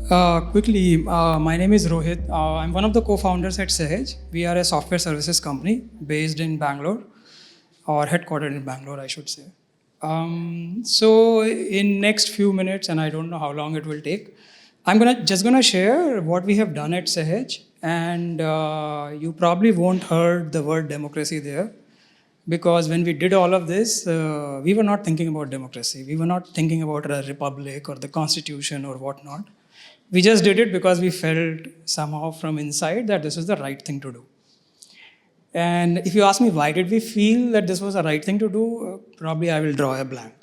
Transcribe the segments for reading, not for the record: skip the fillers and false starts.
My name is Rohit. I'm one of the co-founders at Sahaj. We are a software services company based in Bangalore, or headquartered in Bangalore, I should say. So in next few minutes, and I don't know how long it will take, I'm gonna share what we have done at Sahaj, and you probably won't heard the word democracy there, because when we did all of this, we were not thinking about democracy. We were not thinking about a republic or the constitution or whatnot. We just did it because we felt somehow from inside that this is the right thing to do. And if you ask me why did we feel that this was the right thing to do, probably I will draw a blank.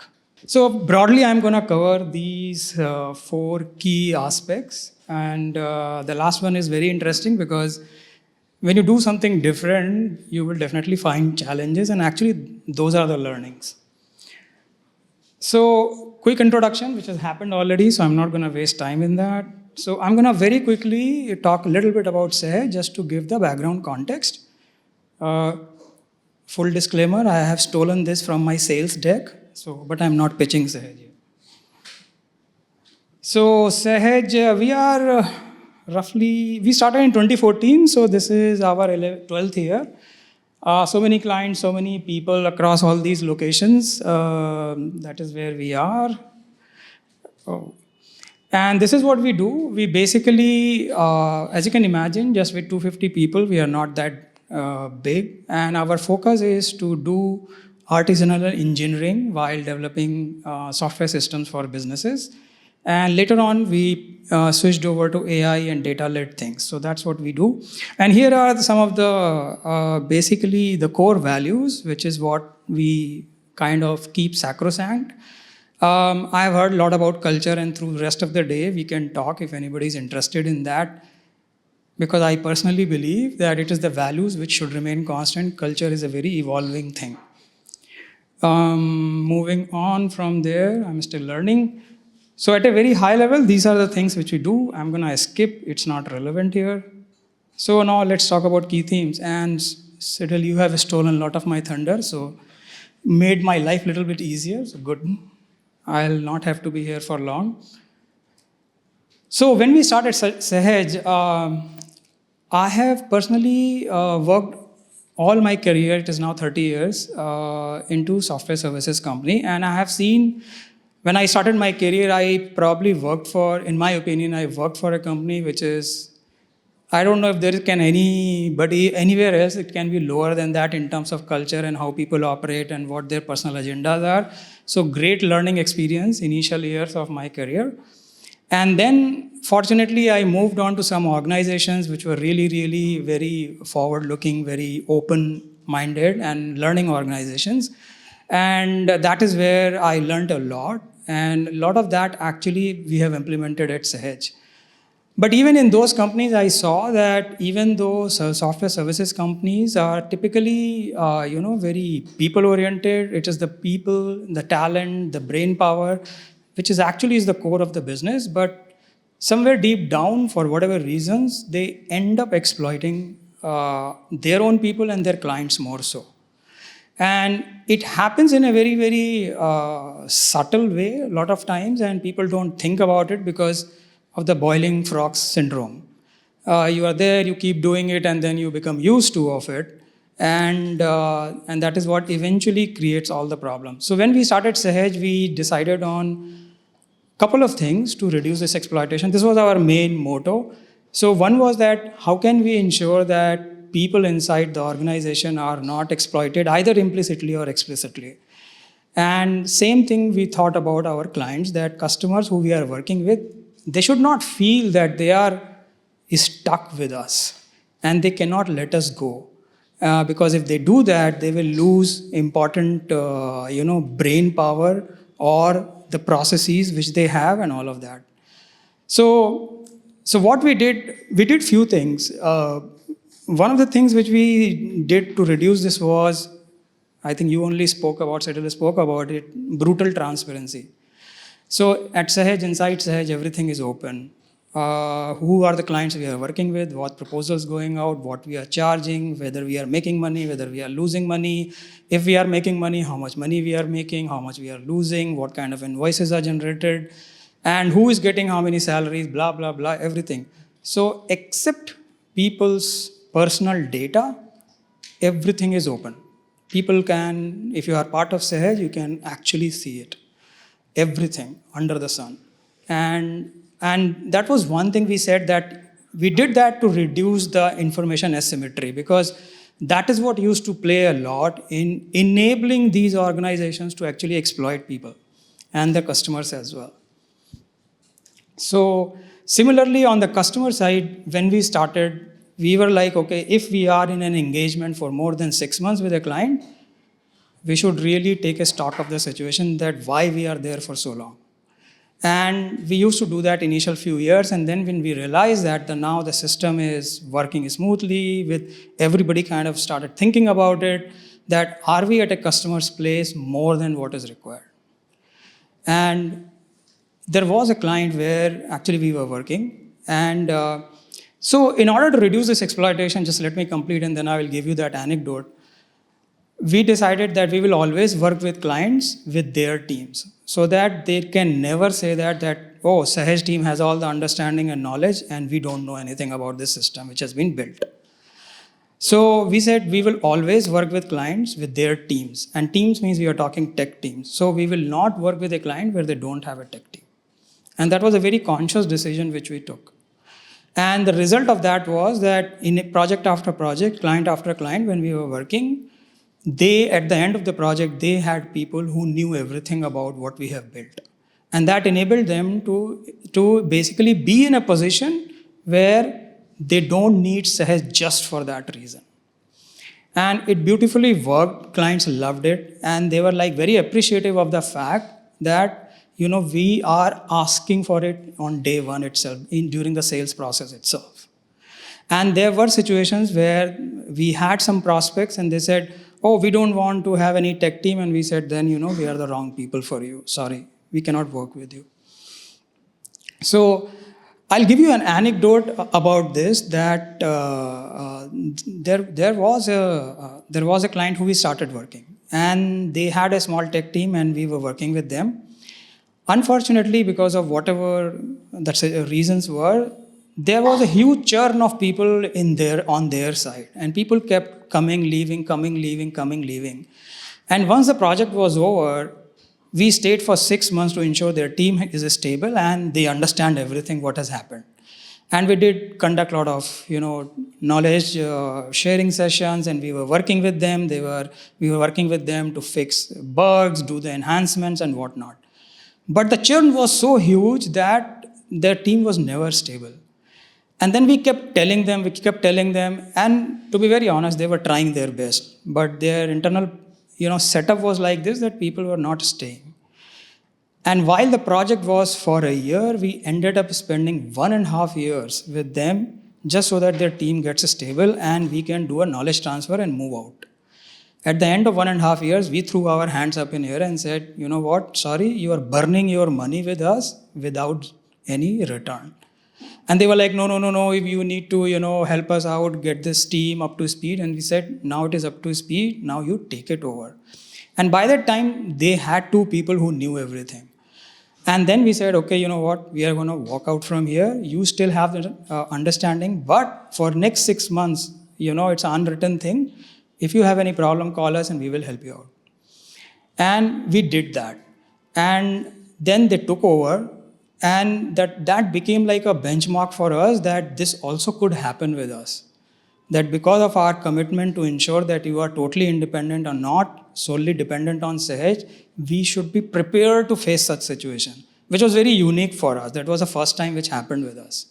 So broadly, I'm going to cover these four key aspects. And the last one is very interesting because when you do something different, you will definitely find challenges. And actually, those are the learnings. So, quick introduction, which has happened already, so I'm not going to waste time in that. So, I'm going to very quickly talk a little bit about Sahaj just to give the background context. Full disclaimer, I have stolen this from my sales deck, but I'm not pitching Sahaj here. So, Sahaj, we are we started in 2014, so this is our 12th year. So many clients, so many people across all these locations. That is where we are. Oh. And this is what we do. We basically, as you can imagine, just with 250 people, we are not that big. And our focus is to do artisanal engineering while developing software systems for businesses. And later on, we switched over to AI and data-led things. So that's what we do. And here are some of the, basically the core values, which is what we kind of keep sacrosanct. I've heard a lot about culture, and through the rest of the day, we can talk if anybody is interested in that. Because I personally believe that it is the values which should remain constant. Culture is a very evolving thing. Moving on from there, I'm still learning. So at a very high level, these are the things which we do. I'm going to skip. It's not relevant here. So now let's talk about key themes. And Siddhal, you have stolen a lot of my thunder, so made my life a little bit easier. So good. I'll not have to be here for long. So when we started Sahaj, I have personally worked all my career, it is now 30 years, into software services company. And I have seen, when I started my career, I probably worked for, in my opinion, I worked for a company which is, I don't know if there can anybody, anywhere else, it can be lower than that in terms of culture and how people operate and what their personal agendas are. So great learning experience, initial years of my career. And then, fortunately, I moved on to some organizations which were really, really very forward-looking, very open-minded and learning organizations. And that is where I learned a lot. And a lot of that actually we have implemented at Sahaj. But even in those companies, I saw that even though software services companies are typically, very people-oriented, it is the people, the talent, the brain power, which is actually is the core of the business. But somewhere deep down, for whatever reasons, they end up exploiting their own people and their clients more so. And it happens in a very, very subtle way a lot of times, and people don't think about it because of the boiling frogs syndrome. You are there, you keep doing it, and then you become used to of it. And that is what eventually creates all the problems. So when we started Sahaj, we decided on a couple of things to reduce this exploitation. This was our main motto. So one was that how can we ensure that people inside the organization are not exploited either implicitly or explicitly. And same thing we thought about our clients, that customers who we are working with, they should not feel that they are stuck with us and they cannot let us go. Because if they do that, they will lose important, brain power or the processes which they have and all of that. So what we did few things. One of the things which we did to reduce this was, I think you only spoke about it, brutal transparency. So at Sahaj, inside Sahaj, everything is open. Who are the clients we are working with, what proposals going out, what we are charging, whether we are making money, whether we are losing money. If we are making money, how much money we are making, how much we are losing, what kind of invoices are generated. and who is getting how many salaries, blah, blah, blah, everything. So, except people's personal data, everything is open. People can, if you are part of Sahaj, you can actually see it. Everything under the sun. And that was one thing we said, that we did that to reduce the information asymmetry, because that is what used to play a lot in enabling these organizations to actually exploit people and the customers as well. So similarly, on the customer side, when we started, we were like, okay, if we are in an engagement for more than 6 months with a client, we should really take a stock of the situation, that why we are there for so long. And we used to do that initial few years, and then when we realized that now the system is working smoothly, with everybody kind of started thinking about it, that are we at a customer's place more than what is required. And there was a client where actually we were working, and so in order to reduce this exploitation, just let me complete and then I will give you that anecdote. We decided that we will always work with clients with their teams, so that they can never say that oh, Sahaj team has all the understanding and knowledge and we don't know anything about this system which has been built. So we said we will always work with clients with their teams, and teams means we are talking tech teams. So we will not work with a client where they don't have a tech team. And that was a very conscious decision which we took. And the result of that was that in a project after project, client after client, when we were working, they, at the end of the project, they had people who knew everything about what we have built. And that enabled them to basically be in a position where they don't need Sahaj just for that reason. And it beautifully worked. Clients loved it. And they were like very appreciative of the fact that, we are asking for it on day one itself, during the sales process itself. And there were situations where we had some prospects and they said, oh, we don't want to have any tech team. And we said, then, we are the wrong people for you. Sorry, we cannot work with you. So I'll give you an anecdote about this, that there was a client who we started working, and they had a small tech team and we were working with them. Unfortunately, because of whatever the reasons were, there was a huge churn of people on their side, and people kept coming, leaving, coming, leaving, coming, leaving. And once the project was over, we stayed for 6 months to ensure their team is stable and they understand everything what has happened. And we did conduct a lot of knowledge sharing sessions, and we were working with them. We were working with them to fix bugs, do the enhancements and whatnot. But the churn was so huge that their team was never stable. And then we kept telling them, and to be very honest, they were trying their best. But their internal setup was like this, that people were not staying. And while the project was for a year, we ended up spending 1.5 years with them, just so that their team gets stable and we can do a knowledge transfer and move out. At the end of 1.5 years, we threw our hands up in air and said, you know what, sorry, you are burning your money with us without any return. And they were like, no, if you need to, help us out, get this team up to speed. And we said, now it is up to speed, now you take it over. And by that time, they had 2 people who knew everything. And then we said, okay, you know what, we are going to walk out from here. You still have the understanding, but for next 6 months, it's an unwritten thing. If you have any problem, call us and we will help you out. And we did that. And then they took over, and that became like a benchmark for us, that this also could happen with us. That because of our commitment to ensure that you are totally independent or not solely dependent on Sahaj, we should be prepared to face such situation, which was very unique for us. That was the first time which happened with us.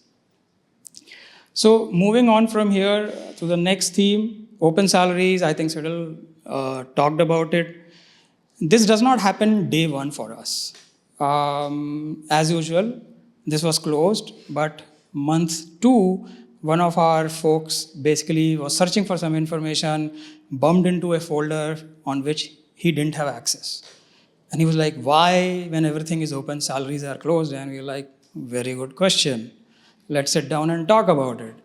So moving on from here to the next theme, open salaries. I think Cyril talked about it. This does not happen day one for us. As usual, this was closed, but month 2, one of our folks basically was searching for some information, bumped into a folder on which he didn't have access. And he was like, why, when everything is open, salaries are closed? And we were like, very good question. Let's sit down and talk about it.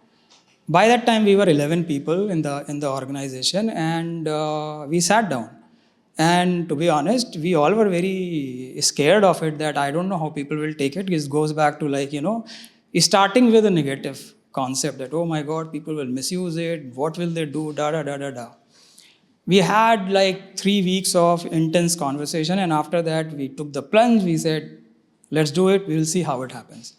By that time, we were 11 people in the organization, and we sat down. And to be honest, we all were very scared of it, that I don't know how people will take it. It goes back to, like, starting with a negative concept that, oh my God, people will misuse it. What will they do? Da da da da da. We had like 3 weeks of intense conversation, and after that, we took the plunge. We said, let's do it. We'll see how it happens.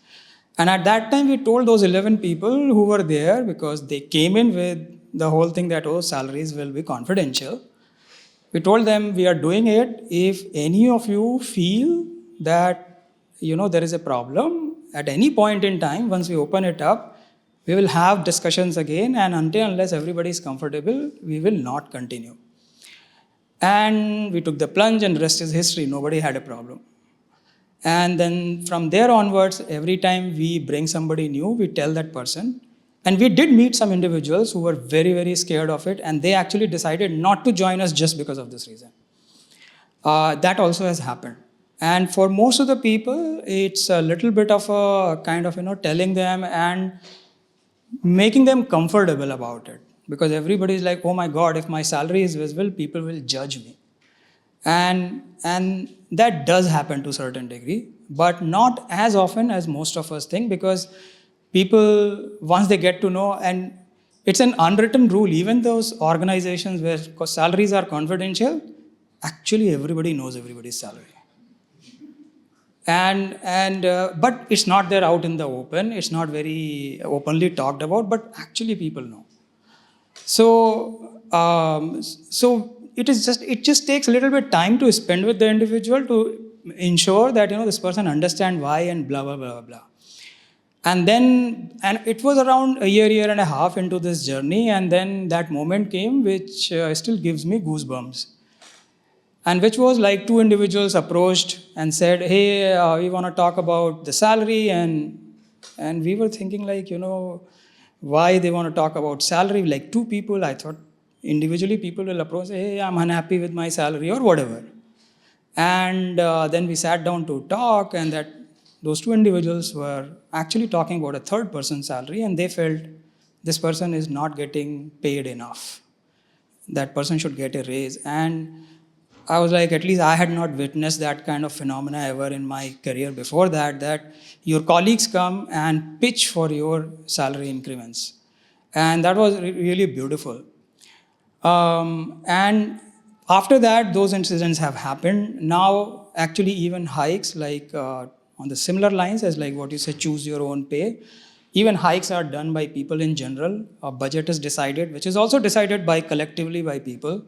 And at that time, we told those 11 people who were there, because they came in with the whole thing that, oh, salaries will be confidential. We told them we are doing it. If any of you feel that there is a problem at any point in time, once we open it up, we will have discussions again, and unless everybody is comfortable, we will not continue. And we took the plunge, and rest is history. Nobody had a problem. And then from there onwards, every time we bring somebody new, we tell that person. And we did meet some individuals who were very, very scared of it, and they actually decided not to join us just because of this reason. That also has happened. And for most of the people, it's a little bit of a kind of, telling them and making them comfortable about it. Because everybody is like, oh my God, if my salary is visible, people will judge me. And that does happen to a certain degree, but not as often as most of us think, because people, once they get to know, and it's an unwritten rule, even those organizations where salaries are confidential, actually everybody knows everybody's salary. But it's not there out in the open. It's not very openly talked about, but actually people know. So it just takes a little bit time to spend with the individual to ensure that this person understand why, and blah blah blah blah. And it was around a year and a half into this journey, and then that moment came, which still gives me goosebumps. And which was like, two individuals approached and said, hey, we want to talk about the salary, and we were thinking, like, why they want to talk about salary. Like, two people, I thought individually people will approach, hey, I'm unhappy with my salary or whatever. And then we sat down to talk, and those two individuals were actually talking about a third person's salary, and they felt this person is not getting paid enough. That person should get a raise. And I was like, at least I had not witnessed that kind of phenomena ever in my career before that your colleagues come and pitch for your salary increments. And that was really beautiful. And after that, those incidents have happened. Now, actually, even hikes, like on the similar lines as like what you said, choose your own pay. Even hikes are done by people in general. A budget is decided, which is also decided collectively by people.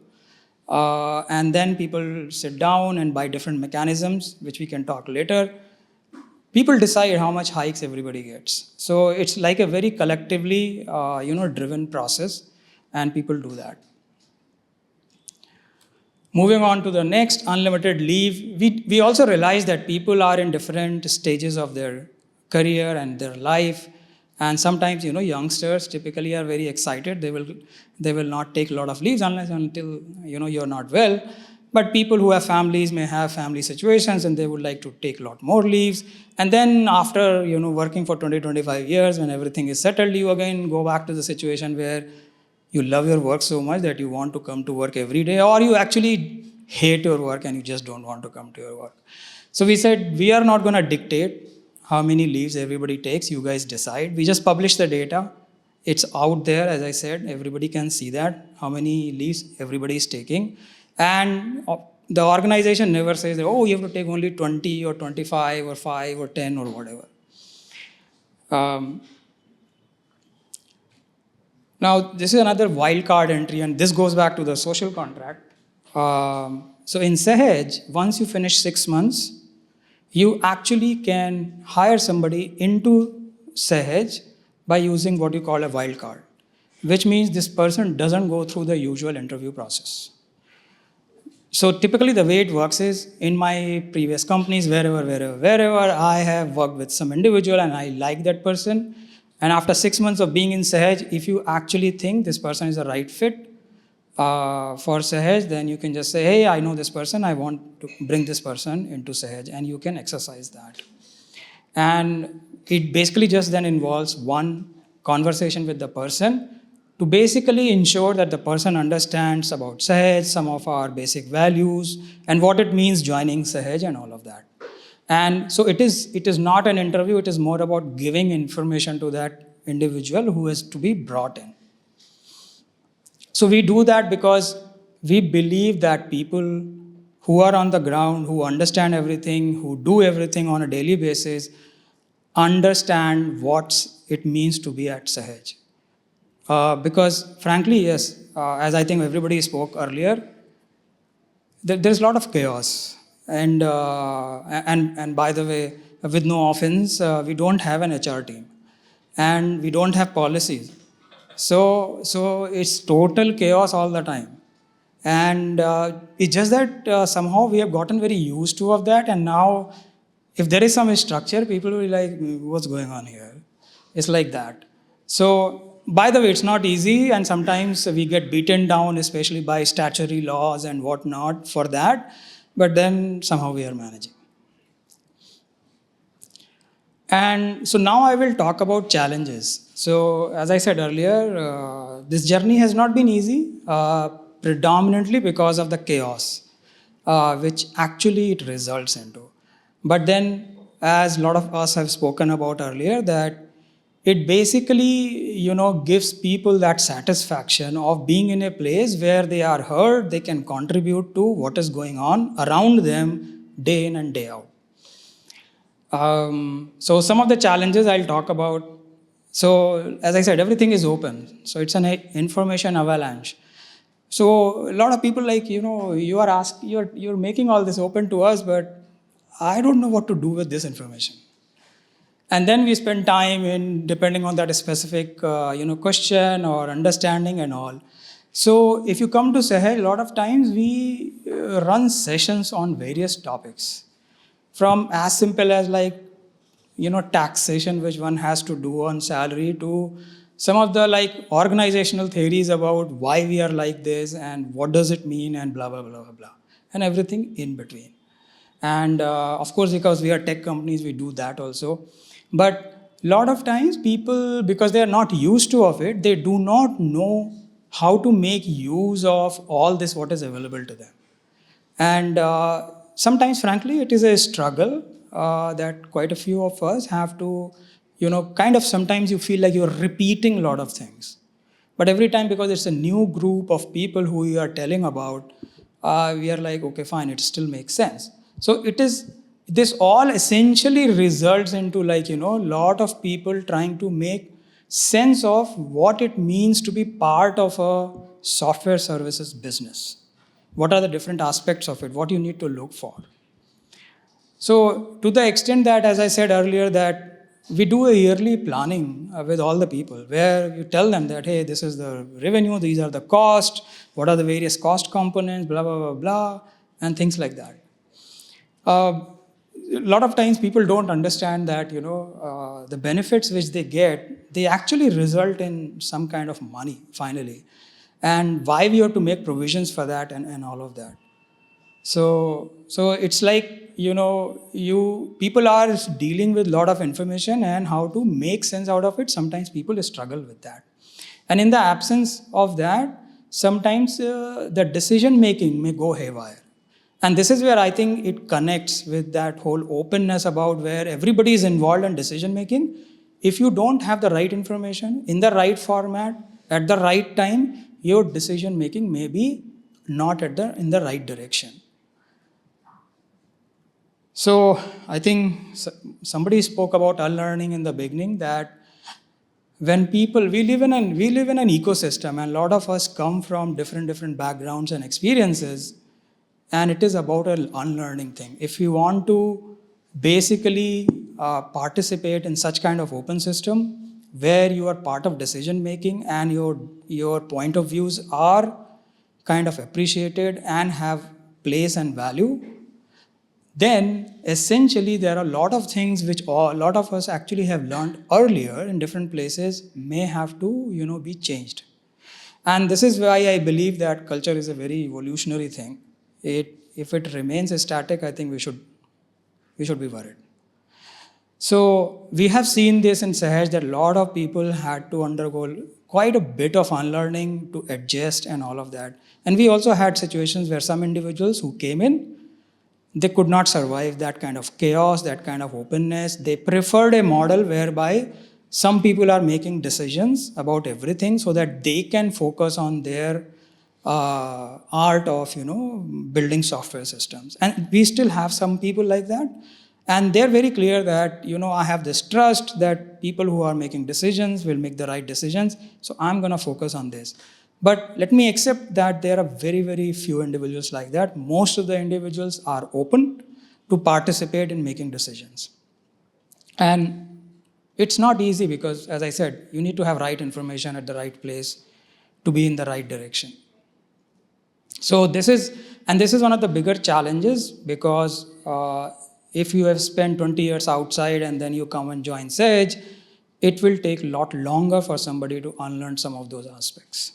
And then people sit down, and by different mechanisms, which we can talk later, people decide how much hikes everybody gets. So it's like a very collectively, driven process, and people do that. Moving on to the next, unlimited leave. We also realize that people are in different stages of their career and their life. And sometimes, youngsters typically are very excited. They will not take a lot of leaves until you're not well. But people who have families may have family situations, and they would like to take a lot more leaves. And then after, working for 20-25 years, when everything is settled, you again go back to the situation where you love your work so much that you want to come to work every day, or you actually hate your work and you just don't want to come to your work. So we said, we are not going to dictate how many leaves everybody takes. You guys decide. We just publish the data. It's out there, as I said. Everybody can see that, how many leaves everybody is taking. And the organization never says, oh, you have to take only 20 or 25 or 5 or 10 or whatever. Now, this is another wild card entry, and this goes back to the social contract. So in Sahaj, once you finish 6 months, you actually can hire somebody into Sahaj by using what you call a wild card, which means this person doesn't go through the usual interview process. So typically the way it works is, in my previous companies, wherever I have worked with some individual and I like that person, and after 6 months of being in Sahaj, if you actually think this person is the right fit for Sahaj, then you can just say, hey, I know this person, I want to bring this person into Sahaj, and you can exercise that. And it basically just then involves one conversation with the person to basically ensure that the person understands about Sahaj, some of our basic values, and what it means joining Sahaj and all of that. And so it is not an interview, it is more about giving information to that individual who is to be brought in. So we do that because we believe that people who are on the ground, who understand everything, who do everything on a daily basis, understand what it means to be at Sahaj. Because frankly, yes, as I think everybody spoke earlier, there's a lot of chaos. And by the way, with no offense, we don't have an HR team, and we don't have policies. So it's total chaos all the time. And it's just that somehow we have gotten very used to of that, and now if there is some structure, people will be like, what's going on here? It's like that. So by the way, it's not easy, and sometimes we get beaten down, especially by statutory laws and whatnot for that, but then somehow we are managing. And so now I will talk about challenges. So, as I said earlier, this journey has not been easy, predominantly because of the chaos, which actually it results into. But then, as a lot of us have spoken about earlier, that it basically, gives people that satisfaction of being in a place where they are heard, they can contribute to what is going on around them day in and day out. So some of the challenges I'll talk about. So as I said, everything is open. So it's an information avalanche. So a lot of people like, you're making all this open to us, but I don't know what to do with this information. And then we spend time in depending on that specific, question or understanding and all. So if you come to Sahel, a lot of times we run sessions on various topics, from as simple as like taxation which one has to do on salary, to some of the like organizational theories about why we are like this and what does it mean and blah blah blah blah blah, and everything in between. And of course, because we are tech companies, we do that also. But a lot of times people, because they are not used to of it, they do not know how to make use of all this what is available to them. And sometimes, frankly, it is a struggle that quite a few of us have to, kind of sometimes you feel like you're repeating a lot of things. But every time, because it's a new group of people who you are telling about, we are like, okay, fine, it still makes sense. So this all essentially results into like, lot of people trying to make sense of what it means to be part of a software services business. What are the different aspects of it? What you need to look for? So to the extent that, as I said earlier, that we do a yearly planning with all the people, where you tell them that, hey, this is the revenue, these are the costs, what are the various cost components, blah, blah, blah, blah, and things like that. A lot of times people don't understand that, the benefits which they get, they actually result in some kind of money finally. And why we have to make provisions for that and all of that. So it's like, you people are dealing with a lot of information, and how to make sense out of it. Sometimes people struggle with that. And in the absence of that, sometimes the decision making may go haywire. And this is where I think it connects with that whole openness about where everybody is involved in decision making. If you don't have the right information in the right format at the right time, your decision making may be not in the right direction. So I think somebody spoke about unlearning in the beginning, that when people, we live in an ecosystem, and a lot of us come from different backgrounds and experiences, and it is about an unlearning thing. If you want to basically participate in such kind of open system where you are part of decision making, and your point of views are kind of appreciated and have place and value, then essentially there are a lot of things which a lot of us actually have learned earlier in different places may have to be changed. And this is why I believe that culture is a very evolutionary thing. If it remains static, I think we should be worried. So we have seen this in Sahaj that a lot of people had to undergo quite a bit of unlearning to adjust and all of that. And we also had situations where some individuals who came in, they could not survive that kind of chaos, that kind of openness. They preferred a model whereby some people are making decisions about everything so that they can focus on their art of building software systems. And we still have some people like that, and they're very clear that I have this trust that people who are making decisions will make the right decisions, so I'm going to focus on this. But let me accept that there are very, very few individuals like that. Most of the individuals are open to participate in making decisions. And it's not easy because, as I said, you need to have right information at the right place to be in the right direction. So this is one of the bigger challenges because if you have spent 20 years outside and then you come and join Sage, it will take a lot longer for somebody to unlearn some of those aspects.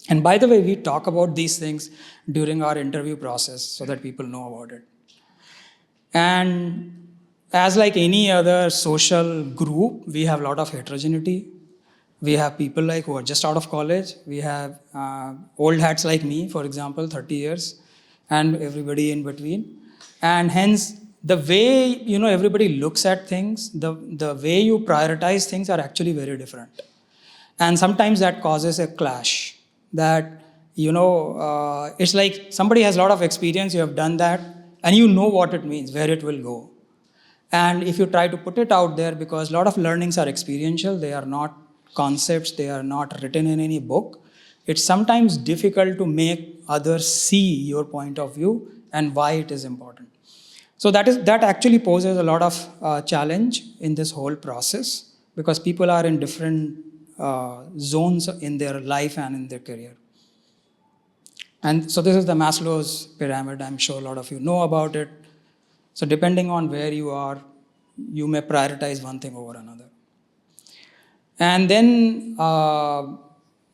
And by the way, we talk about these things during our interview process so that people know about it. And as like any other social group, we have a lot of heterogeneity. We have people like who are just out of college. We have old hats like me, for example, 30 years, and everybody in between. And hence, the way everybody looks at things, the way you prioritize things are actually very different. And sometimes that causes a clash. That it's like somebody has a lot of experience. You have done that, and you know what it means, where it will go. And if you try to put it out there, because a lot of learnings are experiential, they are not concepts, they are not written in any book, it's sometimes difficult to make others see your point of view and why it is important. So that actually poses a lot of challenge in this whole process because people are in different zones in their life and in their career. And so this is the Maslow's pyramid. I'm sure a lot of you know about it. So depending on where you are, you may prioritize one thing over another. And then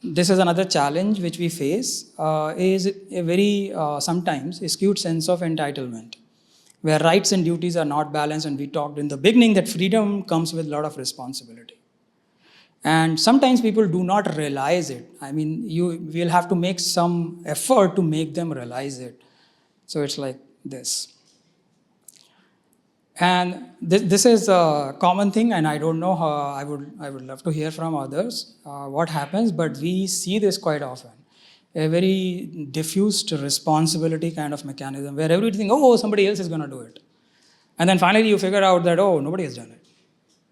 this is another challenge which we face is a very sometimes skewed sense of entitlement, where rights and duties are not balanced. And we talked in the beginning that freedom comes with a lot of responsibility. And sometimes people do not realize it. I mean, you will have to make some effort to make them realize it. So it's like this. And this is a common thing, and I don't know how I would love to hear from others what happens, but we see this quite often. A very diffused responsibility kind of mechanism where everybody thinks, oh, somebody else is going to do it. And then finally you figure out that, oh, nobody has done it.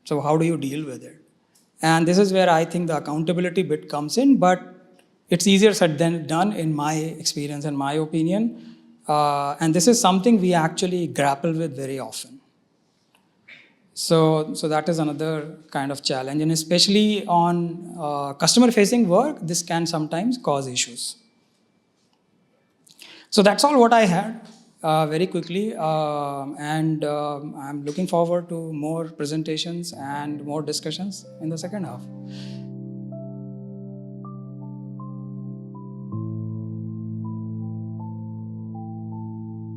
So how do you deal with it? And this is where I think the accountability bit comes in, but it's easier said than done in my experience and my opinion. And this is something we actually grapple with very often. So that is another kind of challenge, and especially on customer-facing work, this can sometimes cause issues. So that's all what I had very quickly, and I'm looking forward to more presentations and more discussions in the second half.